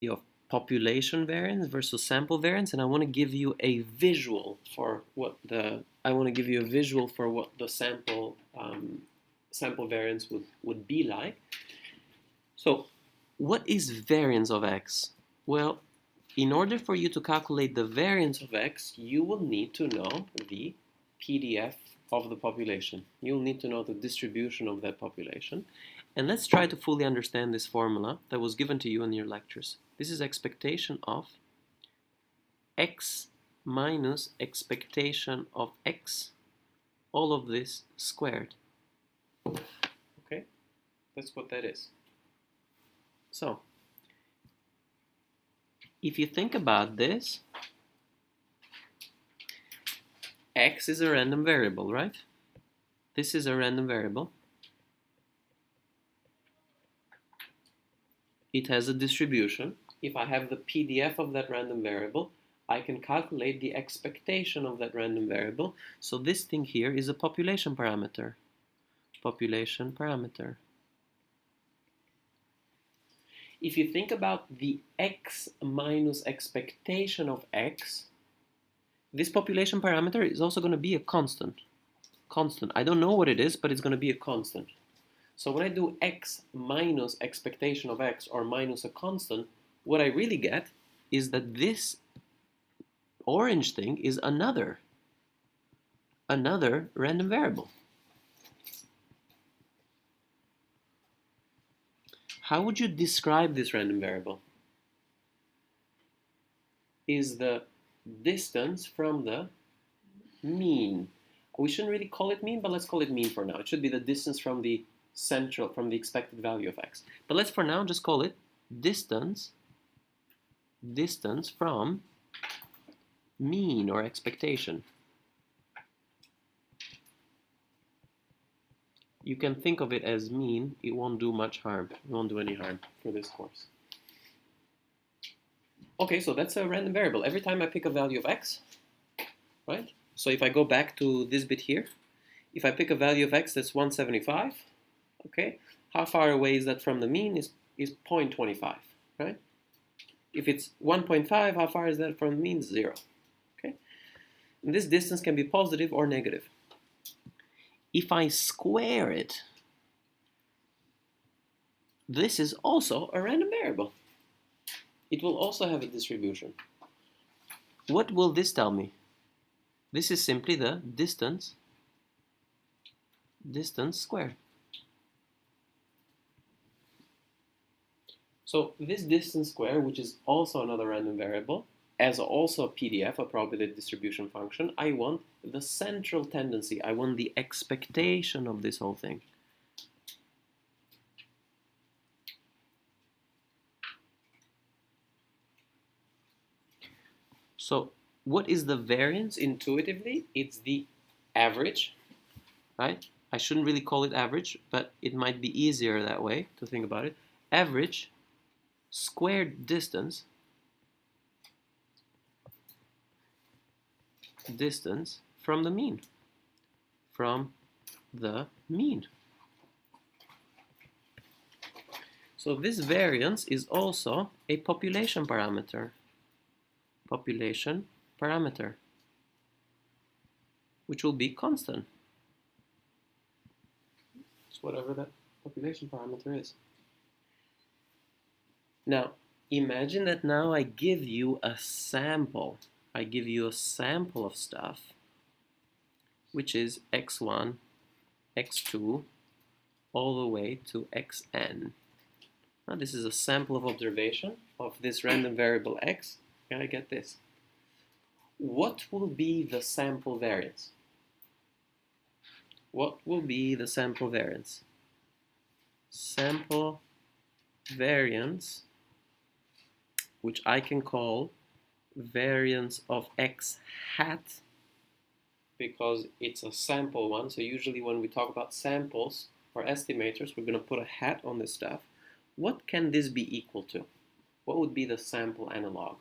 of population variance versus sample variance, and I want to give you a visual for what the sample variance would be like. So, what is variance of x? Well, in order for you to calculate the variance of x, you will need to know the PDF of the population. You'll need to know the distribution of that population. And let's try to fully understand this formula that was given to you in your lectures. This is expectation of x minus expectation of x, all of this squared. Okay, that's what that is. So, if you think about this, x is a random variable, right? This is a random variable. It has a distribution. If I have the PDF of that random variable, I can calculate the expectation of that random variable. So this thing here is a population parameter. Population parameter. If you think about the x minus expectation of x, this population parameter is also going to be a constant. I don't know what it is, but it's going to be a constant. So when I do x minus expectation of x or minus a constant, what I really get is that this orange thing is another random variable. How would you describe this random variable? Is the distance from the mean. We shouldn't really call it mean, but let's call it mean for now. It should be the distance from the expected value of x. But let's for now just call it distance from mean or expectation. You can think of it as mean. It won't do much harm. It won't do any harm for this course. Okay, so that's a random variable. Every time I pick a value of x, right? So if I go back to this bit here, if I pick a value of x that's 175, okay, how far away is that from the mean? Is 0.25, right? If it's 1.5, how far is that from the mean? 0. Okay, and this distance can be positive or negative. If I square it, this is also a random variable. It will also have a distribution. What will this tell me? This is simply the distance squared. So this distance squared, which is also another random variable, as also a PDF, a probability distribution function, I want the central tendency. I want the expectation of this whole thing. So what is the variance intuitively? It's the average, right? I shouldn't really call it average, but it might be easier that way to think about it. Average squared distance from the mean. So this variance is also a population parameter. Which will be constant. It's whatever that population parameter is. Now, imagine that now I give you a sample. I give you a sample of stuff, which is x1, x2, all the way to xn. Now, this is a sample of observation of this random variable x, and I get this. What will be the sample variance? What will be the sample variance? Sample variance, which I can call variance of x hat, because it's a sample one. So usually when we talk about samples or estimators, we're going to put a hat on this stuff. What can this be equal to? What would be the sample analog?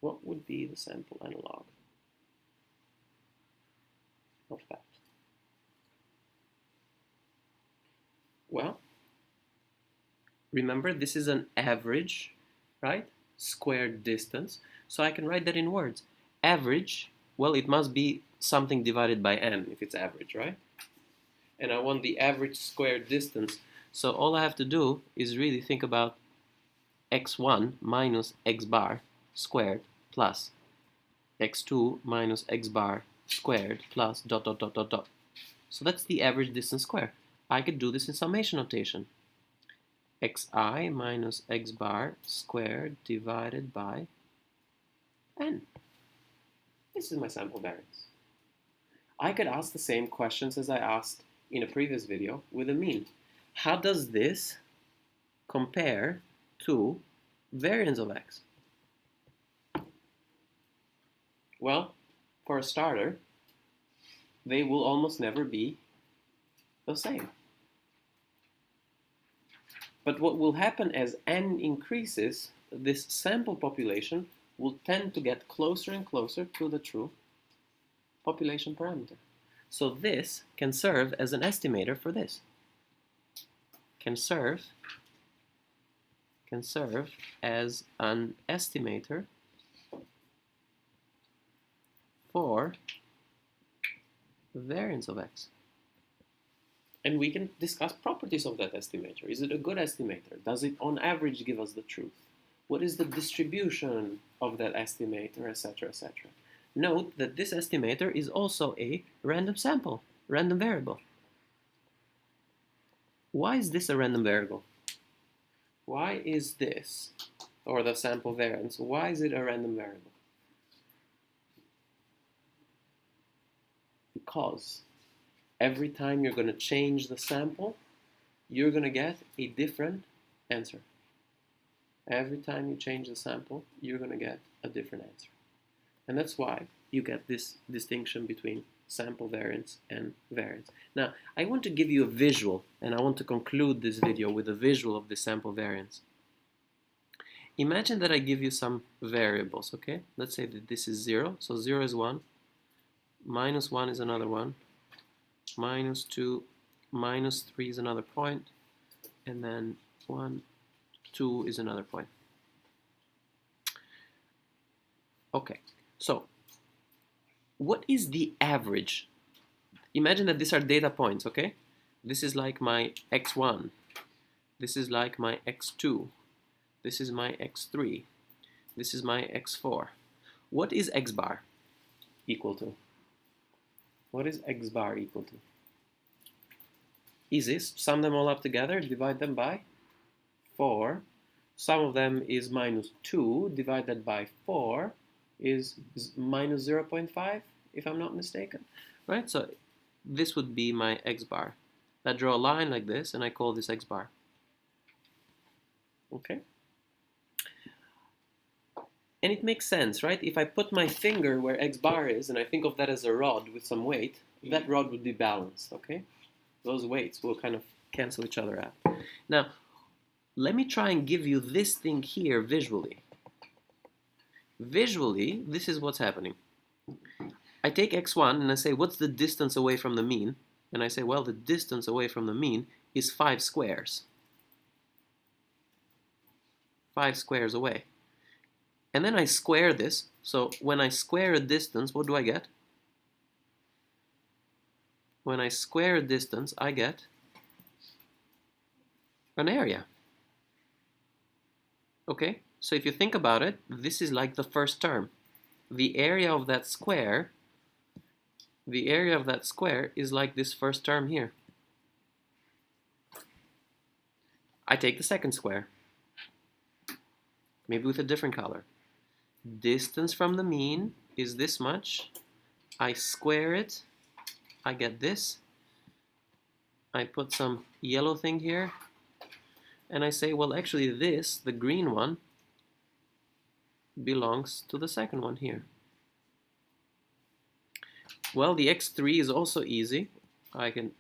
What would be the sample analog of that? Well, remember this is an average, right? Squared distance. So I can write that in words. Average, well, it must be something divided by n if it's average, right? And I want the average squared distance. So all I have to do is really think about x1 minus x bar squared plus x2 minus x bar squared plus dot dot dot dot dot. So that's the average distance squared. I could do this in summation notation. Xi minus x bar squared divided by n. This is my sample variance. I could ask the same questions as I asked in a previous video with a mean. How does this compare to variance of x? Well, for a starter, they will almost never be the same. But what will happen as n increases, this sample population will tend to get closer and closer to the true population parameter. So this can serve as an estimator for this. Can serve as an estimator for the variance of x. And we can discuss properties of that estimator. Is it a good estimator? Does it on average give us the truth? What is the distribution of that estimator, etc., etc.? Note that this estimator is also a random sample, random variable. Why is this a random variable? Why is this, or the sample variance, why is it a random variable? Because every time you're going to change the sample, you're going to get a different answer. Every time you change the sample, you're going to get a different answer. And that's why you get this distinction between sample variance and variance. Now, I want to give you a visual, and I want to conclude this video with a visual of the sample variance. Imagine that I give you some variables, okay? Let's say that this is 0, so 0 is 1, minus 1 is another one, minus 2, minus 3 is another point, and then 1, 2 is another point. Okay, so what is the average? Imagine that these are data points, okay? This is like my x1, this is like my x2, this is my x3, this is my x4. What is x bar equal to? What is x bar equal to? Easy, sum them all up together, divide them by 4. Sum of them is minus 2, divide that by 4 is minus 0.5, if I'm not mistaken. Right, so this would be my x bar. I draw a line like this, and I call this x bar. Okay? And it makes sense, right? If I put my finger where x bar is, and I think of that as a rod with some weight, that rod would be balanced, okay? Those weights will kind of cancel each other out. Now, let me try and give you this thing here visually. Visually, this is what's happening. I take x1 and I say, what's the distance away from the mean? And I say, well, the distance away from the mean is 5 squares. 5 squares away. And then I square this. So when I square a distance, what do I get? When I square a distance, I get an area. Okay? So if you think about it, this is like the first term. The area of that square is like this first term here. I take the second square, maybe with a different color. Distance from the mean is this much. I square it, I get this. I put some yellow thing here, and I say, well, actually this, the green one, belongs to the second one here. Well, the x3 is also easy. I can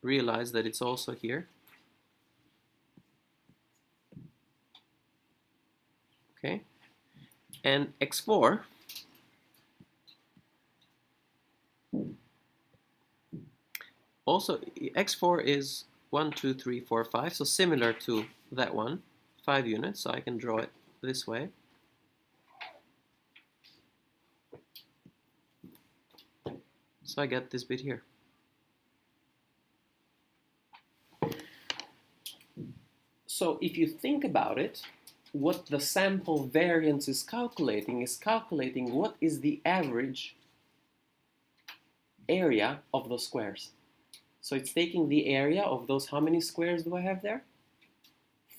realize that it's also here. Okay, and x4 also, x4 is 1, 2, 3, 4, 5. So similar to that one, 5 units. So I can draw it this way. So I get this bit here. So if you think about it, what the sample variance is calculating what is the average area of those squares. So it's taking the area of those, how many squares do I have there?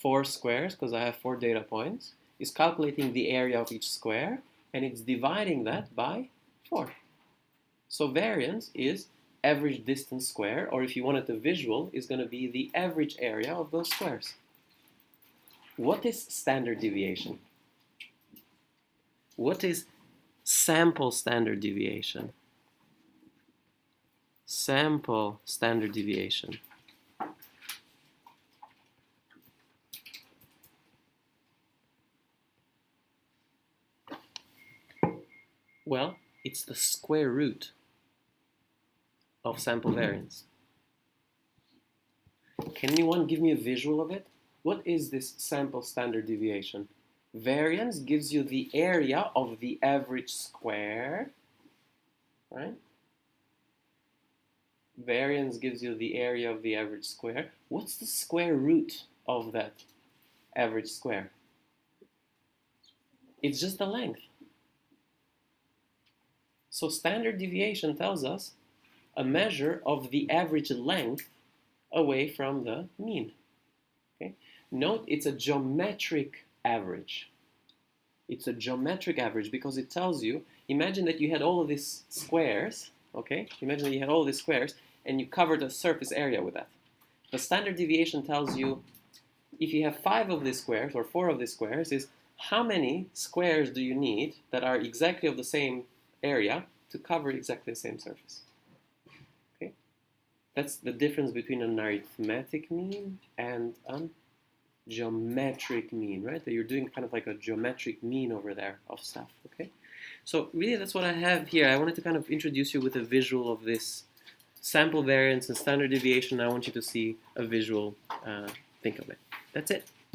4 squares, because I have 4 data points. It's calculating the area of each square, and it's dividing that by 4. So variance is average distance square, or if you want it a visual, is going to be the average area of those squares. What is standard deviation? What is sample standard deviation? Sample standard deviation. Well, it's the square root of sample variance. Can anyone give me a visual of it? What is this sample standard deviation? Variance gives you the area of the average square, right? Variance gives you the area of the average square. What's the square root of that average square? It's just the length. So standard deviation tells us a measure of the average length away from the mean. Okay? Note it's a geometric average. It's a geometric average because it tells you, imagine that you had all of these squares, okay? Imagine that you had all these squares and you covered a surface area with that. The standard deviation tells you if you have 5 of these squares or 4 of these squares is how many squares do you need that are exactly of the same area to cover exactly the same surface. Okay? That's the difference between an arithmetic mean and a geometric mean, right? That you're doing kind of like a geometric mean over there of stuff, okay? So really that's what I have here. I wanted to kind of introduce you with a visual of this sample variance and standard deviation. I want you to see a visual, think of it. That's it.